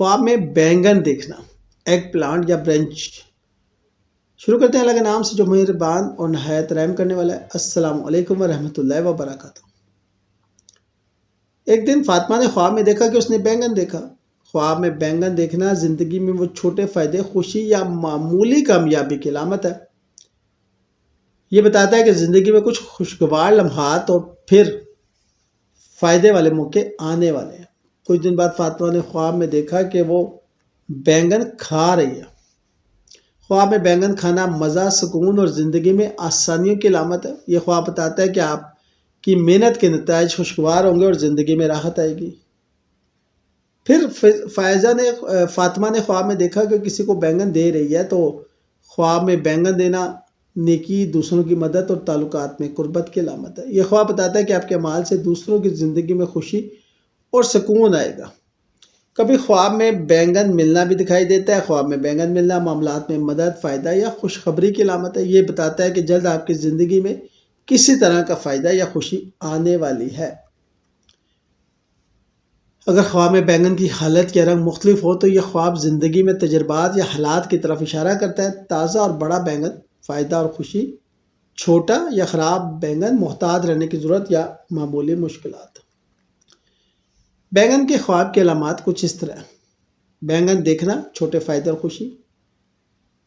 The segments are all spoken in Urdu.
خواب میں بینگن دیکھنا، ایگ پلانٹ یا برنچ۔ شروع کرتے ہیں اللہ کے نام سے جو مہربان اور نہایت رحم کرنے والا ہے۔ السلام علیکم ورحمۃ اللہ وبرکاتہ۔ ایک دن فاطمہ نے خواب میں دیکھا کہ اس نے بینگن دیکھا۔ خواب میں بینگن دیکھنا زندگی میں وہ چھوٹے فائدے، خوشی یا معمولی کامیابی کی علامت ہے۔ یہ بتاتا ہے کہ زندگی میں کچھ خوشگوار لمحات اور پھر فائدے والے موقع آنے والے ہیں۔ کچھ دن بعد فاطمہ نے خواب میں دیکھا کہ وہ بینگن کھا رہی ہے۔ خواب میں بینگن کھانا مزہ، سکون اور زندگی میں آسانیوں کی علامت ہے۔ یہ خواب بتاتا ہے کہ آپ کی محنت کے نتائج خوشگوار ہوں گے اور زندگی میں راحت آئے گی۔ پھر فاطمہ نے خواب میں دیکھا کہ کسی کو بینگن دے رہی ہے، تو خواب میں بینگن دینا نیکی، دوسروں کی مدد اور تعلقات میں قربت کی علامت ہے۔ یہ خواب بتاتا ہے کہ آپ کے اعمال سے دوسروں کی زندگی میں خوشی اور سکون آئے گا۔ کبھی خواب میں بینگن ملنا بھی دکھائی دیتا ہے۔ خواب میں بینگن ملنا معاملات میں مدد، فائدہ یا خوشخبری کی علامت ہے۔ یہ بتاتا ہے کہ جلد آپ کی زندگی میں کسی طرح کا فائدہ یا خوشی آنے والی ہے۔ اگر خواب میں بینگن کی حالت یا رنگ مختلف ہو تو یہ خواب زندگی میں تجربات یا حالات کی طرف اشارہ کرتا ہے۔ تازہ اور بڑا بینگن فائدہ اور خوشی، چھوٹا یا خراب بینگن محتاط رہنے کی ضرورت یا معمولی مشکلات۔ بینگن کے خواب کی علامات کچھ اس طرح ہیں۔ بینگن دیکھنا چھوٹے فائدے اور خوشی،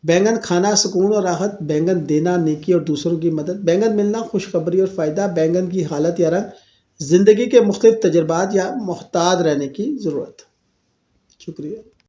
بینگن کھانا سکون اور راحت، بینگن دینا نیکی اور دوسروں کی مدد، بینگن ملنا خوشخبری اور فائدہ، بینگن کی حالت یا رنگ زندگی کے مختلف تجربات یا محتاط رہنے کی ضرورت۔ شکریہ۔